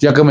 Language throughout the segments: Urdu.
1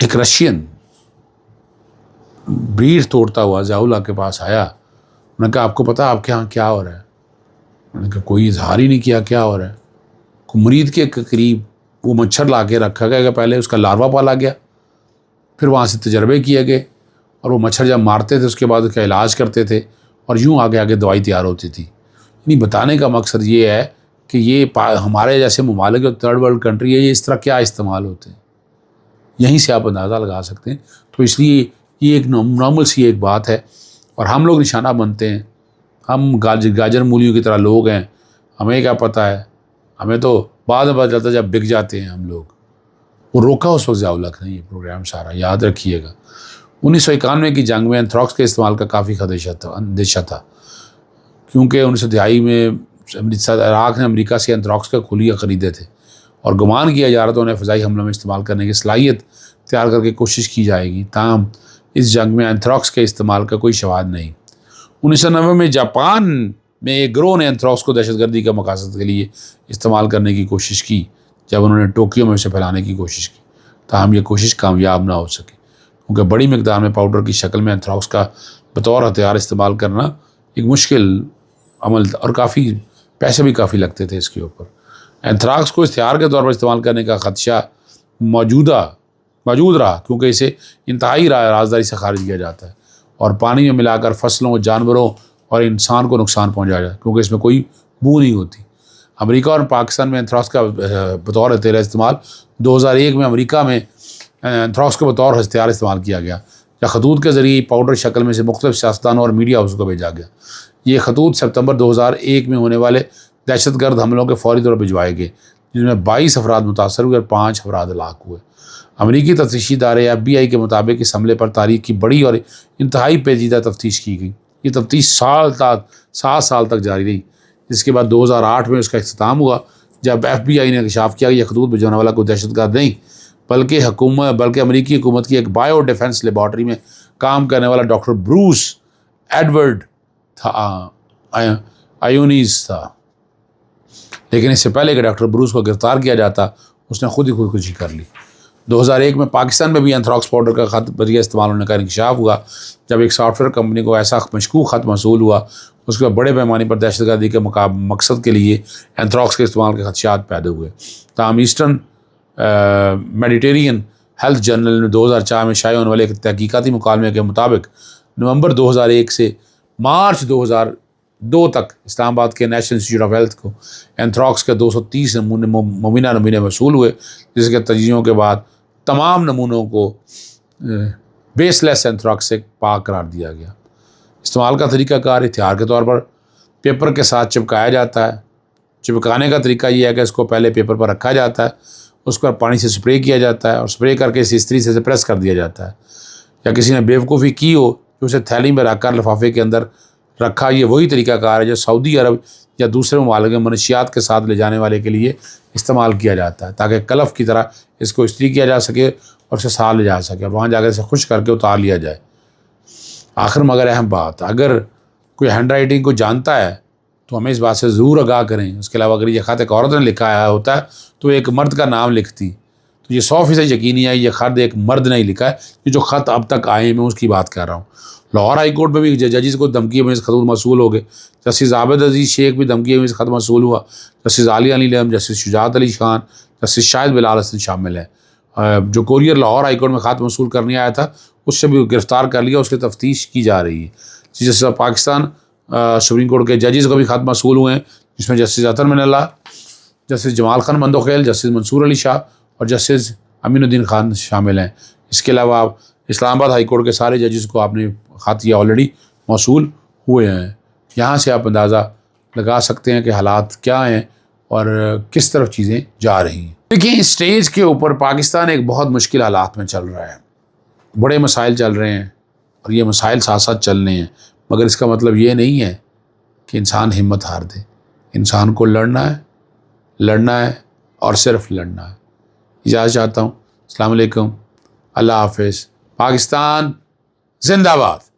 ایک رشین بریڈ توڑتا ہوا ضیاءاللہ کے پاس آیا. انہوں نے کہا آپ کو پتا آپ کے یہاں کیا ہو رہا ہے؟ انہوں نے کہا کوئی اظہار ہی نہیں کیا کیا ہو رہا ہے. مرید کے قریب وہ مچھر لا کے رکھا گیا کہ پہلے اس کا لاروا پالا گیا، پھر وہاں سے تجربے کیے گئے اور وہ مچھر جب مارتے تھے اس کے بعد اس کا علاج کرتے تھے اور یوں آگے آگے دوائی تیار ہوتی تھی. یعنی بتانے کا مقصد یہ ہے کہ یہ ہمارے جیسے ممالک جو تھرڈ ورلڈ کنٹری ہے یہ اس طرح کیا استعمال ہوتے ہیں، یہیں سے آپ اندازہ لگا سکتے ہیں. تو اس لیے یہ ایک نارمل سی ایک بات ہے اور ہم لوگ نشانہ بنتے ہیں. ہم گاجر مولیوں کی طرح لوگ ہیں، ہمیں کیا پتہ ہے، ہمیں تو بعد میں پتہ چلتا ہے جب بک جاتے ہیں ہم لوگ. وہ روکا اس وقت ضیاءاللہ نے یہ پروگرام سارا، یاد رکھیے گا. 1991 کی جنگ میں اینتھراکس کے استعمال کا کافی اندیشہ تھا کیونکہ 1983 میں عراق نے امریکہ سے اینتھراکس کا خلیہ خریدے تھے اور گمان کیا جا رہا تھا انہیں فضائی حملوں میں استعمال کرنے کی صلاحیت تیار کر کے کوشش کی جائے گی. تاہم اس جنگ میں اینتھراکس کے استعمال کا کوئی شواہد نہیں. 1990 میں جاپان میں ایک گروہ نے اینتھراکس کو دہشت گردی کے مقاصد کے لیے استعمال کرنے کی کوشش کی جب انہوں نے ٹوکیو میں اسے پھیلانے کی کوشش کی. تاہم یہ کوشش کامیاب نہ ہو سکی کیونکہ بڑی مقدار میں پاؤڈر کی شکل میں اینتھراکس کا بطور ہتھیار استعمال کرنا ایک مشکل عمل تھا اور کافی پیسے بھی کافی لگتے تھے اس کے اوپر. اینتھراکس کو ہتھیار کے طور پر استعمال کرنے کا خدشہ موجود رہا کیونکہ اسے انتہائی رازداری سے خارج کیا جاتا ہے اور پانی میں ملا کر فصلوں، جانوروں اور انسان کو نقصان پہنچایا جاتا ہے کیونکہ اس میں کوئی بو نہیں ہوتی. امریکہ اور پاکستان میں اینتھراکس کا بطور ہتھیار استعمال 2001 میں امریکہ میں اینتھراکس کو بطور ہتھیار استعمال کیا گیا یا خطوط کے ذریعے پاؤڈر شکل میں سے مختلف سیاستدانوں اور میڈیا ہاؤس کو بھیجا گیا. یہ خطوط ستمبر 2001 میں ہونے والے دہشت گرد حملوں کے فوری طور پر بھجوائے گئے جن میں 22 افراد متاثر ہوئے اور 5 افراد ہلاک ہوئے. امریکی تفتیشی ادارے FBI کے مطابق اس حملے پر تاریخ کی بڑی اور انتہائی پیچیدہ تفتیش کی گئی. یہ تفتیش 7 سال تک جاری رہی جس کے بعد 2008 میں اس کا اختتام ہوا جب FBI نے انکشاف کیا کہ یہ خطوط بھجوانے والا کوئی دہشت گرد نہیں بلکہ امریکی حکومت کی ایک بائیو ڈیفنس لیبارٹری میں کام کرنے والا ڈاکٹر بروس ایڈورڈ آیونیز تھا. لیکن اس سے پہلے کہ ڈاکٹر بروس کو گرفتار کیا جاتا اس نے خود ہی خودکشی کر لی. 2001 میں پاکستان میں بھی اینتھراکس پاؤڈر کا خط ذریعہ استعمال ہونے کا انکشاف ہوا جب ایک سافٹ ویئر کمپنی کو ایسا مشکوک خط موصول ہوا اس کے بعد بڑے پیمانے پر دہشت گردی کے مقصد کے لیے اینتھراکس کے استعمال کے خدشات پیدا ہوئے. تاہم ایسٹرن میڈیٹرینین ہیلتھ جرنل میں 2004 میں شائع ہونے والے ایک تحقیقاتی مکالمے کے مطابق نومبر 2001 سے مارچ 2002 تک اسلام آباد کے نیشنل انسٹی ٹیوٹ آف ہیلتھ کو اینتھراکس کے 230 مبینہ نمونے موصول ہوئے جس کے تجزیوں کے بعد تمام نمونوں کو بیس لیس اینتھراکس سے پاک قرار دیا گیا. استعمال کا طریقہ کار ہتھیار کے طور پر پیپر کے ساتھ چپکایا جاتا ہے. چپکانے کا طریقہ یہ ہے کہ اس کو پہلے پیپر پر رکھا جاتا ہے، اس پر پانی سے سپرے کیا جاتا ہے اور سپرے کر کے اسے استری سے پریس کر دیا جاتا ہے. یا کسی نے بیوقوفی کی ہو جو اسے تھیلی میں رکھ کر لفافے کے اندر رکھا، یہ وہی طریقہ کار ہے جو سعودی عرب یا دوسرے ممالک میں منشیات کے ساتھ لے جانے والے کے لیے استعمال کیا جاتا ہے تاکہ کلف کی طرح اس کو استری کیا جا سکے اور اسے ساتھ لے جا سکے اور وہاں جا کر اسے خشک کر کے اتار لیا جائے. آخر مگر اہم بات، اگر کوئی ہینڈ رائٹنگ کو جانتا ہے تو ہمیں اس بات سے ضرور آگاہ کریں. اس کے علاوہ اگر یہ خط ایک عورت نے لکھا ہوتا ہے تو ایک مرد کا نام لکھتی تو یہ 100% یقینی ہے یہ خط ایک مرد نے ہی لکھا ہے. یہ جو خط اب تک آئے ہیں میں اس کی بات کر رہا ہوں. لاہور ہائی کورٹ میں بھی ججز کو دھمکی میں خطوط موصول ہو گئے. جسٹس عابد عزیز شیخ بھی دھمکی میں خط موصول ہوا. جسٹس عالیہ علی لم، جسٹس شجاعت علی خان، جسٹس شاہد بلال حسن شامل ہیں. جو کوریئر لاہور ہائی کورٹ میں خط موصول کرنے آیا تھا اس سے بھی گرفتار کر لیا، اس کی تفتیش کی جا رہی ہے. جسٹس پاکستان سپریم کورٹ کے ججز کو بھی خط موصول ہوئے ہیں جس میں جسٹس اطہر من اللہ، جسٹس جمال خان بندوخیل، جسٹس منصور علی شاہ اور جسٹس امین الدین خان شامل ہیں. اس کے علاوہ اسلام آباد ہائی کورٹ کے سارے ججز کو آپ نے خط یہ آلریڈی موصول ہوئے ہیں. یہاں سے آپ اندازہ لگا سکتے ہیں کہ حالات کیا ہیں اور کس طرف چیزیں جا رہی ہیں. دیکھیں اسٹیج کے اوپر پاکستان ایک بہت مشکل حالات میں چل رہا ہے. بڑے مسائل چل رہے ہیں اور یہ مسائل ساتھ ساتھ چل رہے ہیں، مگر اس کا مطلب یہ نہیں ہے کہ انسان ہمت ہار دے. انسان کو لڑنا ہے اور صرف لڑنا ہے. اجازت چاہتا ہوں. السلام علیکم. اللہ حافظ. پاکستان زندہ باد.